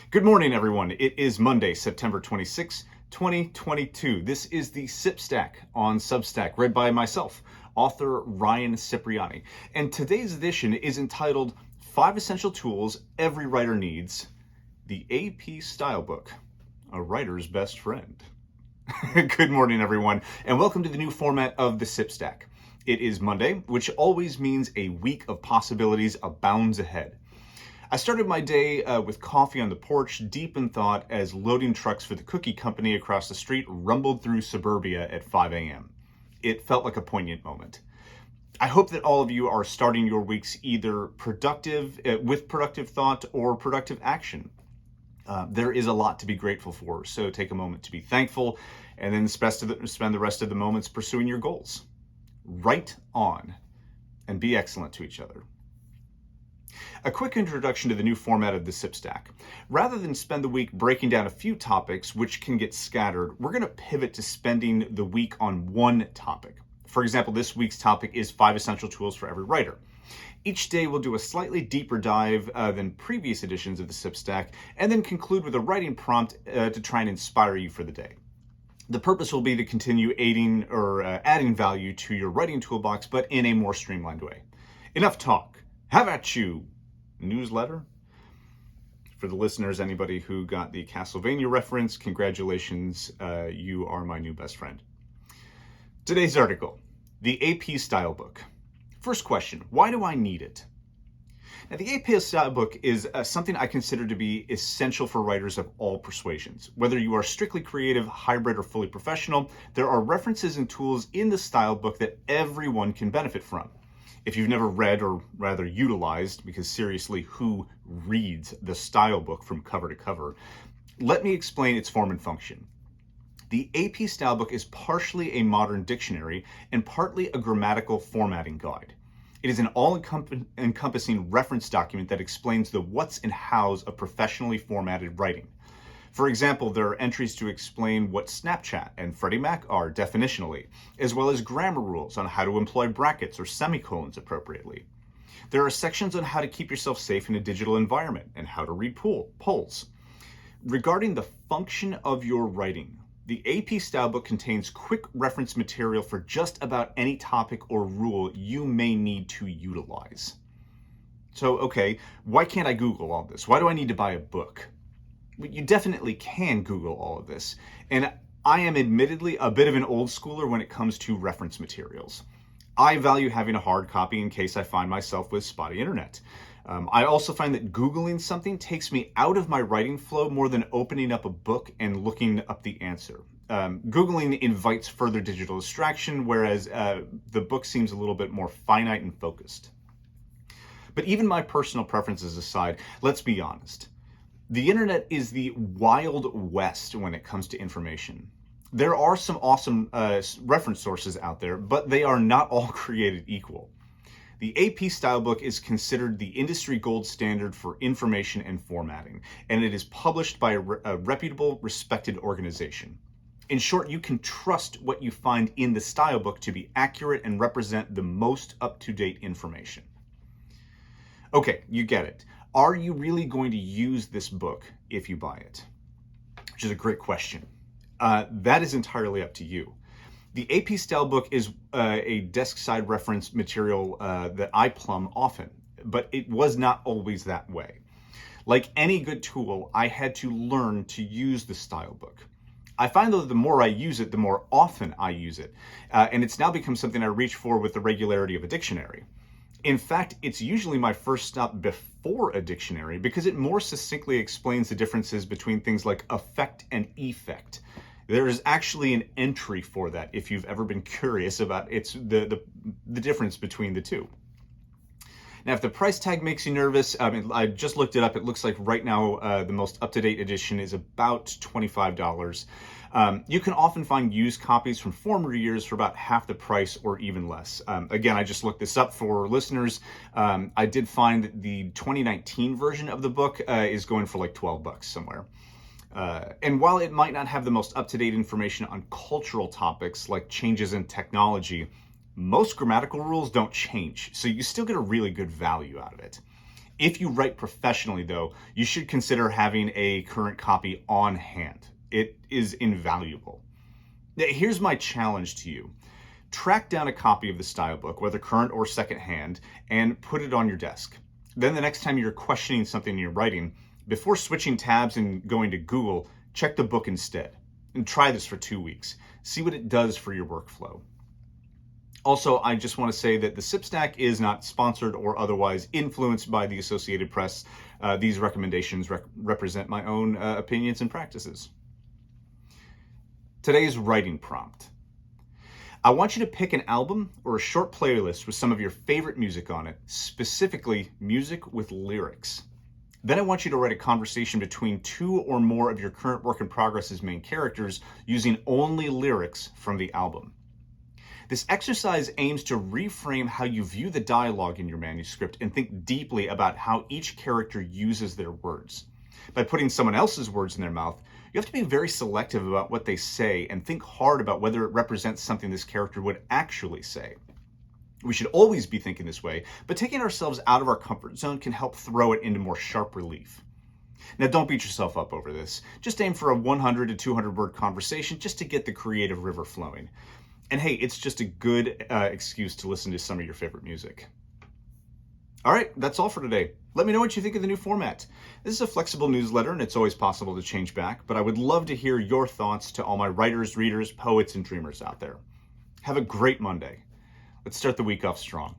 Good morning, everyone. It is Monday, September 26, 2022. This is the Sip Stack on Substack, read by myself, author Ryan Cipriani. And today's edition is entitled 5 Essential Tools Every Writer Needs, the AP Stylebook, a writer's best friend. Good morning, everyone, and welcome to the new format of the Sip Stack. It is Monday, which always means a week of possibilities abounds ahead. I started my day with coffee on the porch, deep in thought, as loading trucks for the cookie company across the street rumbled through suburbia at 5 a.m. It felt like a poignant moment. I hope that all of you are starting your weeks either with productive thought or productive action. There is a lot to be grateful for, so take a moment to be thankful and then spend the rest of the moments pursuing your goals. Write on and be excellent to each other. A quick introduction to the new format of the Sip Stack. Rather than spend the week breaking down a few topics which can get scattered, we're going to pivot to spending the week on one topic. For example, this week's topic is 5 essential tools for every writer. Each day we'll do a slightly deeper dive than previous editions of the Sip Stack, and then conclude with a writing prompt to try and inspire you for the day. The purpose will be to continue aiding or adding value to your writing toolbox, but in a more streamlined way. Enough talk. Have at you, newsletter. For the listeners, anybody who got the Castlevania reference, congratulations, you are my new best friend. Today's article, the AP Stylebook. First question, why do I need it? Now, the AP Stylebook is something I consider to be essential for writers of all persuasions. Whether you are strictly creative, hybrid, or fully professional, there are references and tools in the Stylebook that everyone can benefit from. If you've never read, or rather utilized, because seriously, who reads the Stylebook from cover to cover, let me explain its form and function. The AP Stylebook is partially a modern dictionary and partly a grammatical formatting guide. It is an all-encompassing reference document that explains the what's and how's of professionally formatted writing. For example, there are entries to explain what Snapchat and Freddie Mac are definitionally, as well as grammar rules on how to employ brackets or semicolons appropriately. There are sections on how to keep yourself safe in a digital environment and how to read polls. Regarding the function of your writing, the AP Stylebook contains quick reference material for just about any topic or rule you may need to utilize. So, okay, why can't I Google all this? Why do I need to buy a book? You definitely can Google all of this, and I am admittedly a bit of an old schooler when it comes to reference materials. I value having a hard copy in case I find myself with spotty internet. I also find that Googling something takes me out of my writing flow more than opening up a book and looking up the answer. Googling invites further digital distraction, whereas the book seems a little bit more finite and focused. But even my personal preferences aside, let's be honest. The internet is the wild west when it comes to information. There are some awesome reference sources out there, but they are not all created equal. The AP Stylebook is considered the industry gold standard for information and formatting, and it is published by a reputable, respected organization. In short, you can trust what you find in the Stylebook to be accurate and represent the most up-to-date information. Okay, you get it. Are you really going to use this book if you buy it? Which is a great question. That is entirely up to you. The AP Stylebook is a desk side reference material that I plumb often, but it was not always that way. Like any good tool, I had to learn to use the Stylebook. I find though the more I use it, the more often I use it, and it's now become something I reach for with the regularity of a dictionary. In fact, it's usually my first stop before a dictionary because it more succinctly explains the differences between things like affect and effect. There is actually an entry for that if you've ever been curious about the difference between the two. Now, if the price tag makes you nervous, I just looked it up. It looks like right now the most up-to-date edition is about $25. You can often find used copies from former years for about half the price or even less. Again, I just looked this up for listeners. I did find that the 2019 version of the book is going for like $12 somewhere. And while it might not have the most up-to-date information on cultural topics like changes in technology, most grammatical rules don't change, so you still get a really good value out of it. If you write professionally, though, you should consider having a current copy on hand. It is invaluable. Here's my challenge to you. Track down a copy of the Stylebook, whether current or secondhand, and put it on your desk. Then the next time you're questioning something you're writing, before switching tabs and going to Google, check the book instead. And try this for 2 weeks. See what it does for your workflow. Also, I just want to say that the SIPStack is not sponsored or otherwise influenced by the Associated Press. These recommendations represent my own opinions and practices. Today's writing prompt. I want you to pick an album or a short playlist with some of your favorite music on it, specifically music with lyrics. Then I want you to write a conversation between 2 or more of your current work in progress's main characters using only lyrics from the album. This exercise aims to reframe how you view the dialogue in your manuscript and think deeply about how each character uses their words. By putting someone else's words in their mouth, you have to be very selective about what they say and think hard about whether it represents something this character would actually say. We should always be thinking this way, but taking ourselves out of our comfort zone can help throw it into more sharp relief. Now, don't beat yourself up over this. Just aim for a 100 to 200 word conversation just to get the creative river flowing. And hey, it's just a good excuse to listen to some of your favorite music. All right, that's all for today. Let me know what you think of the new format. This is a flexible newsletter and it's always possible to change back, but I would love to hear your thoughts to all my writers, readers, poets, and dreamers out there. Have a great Monday. Let's start the week off strong.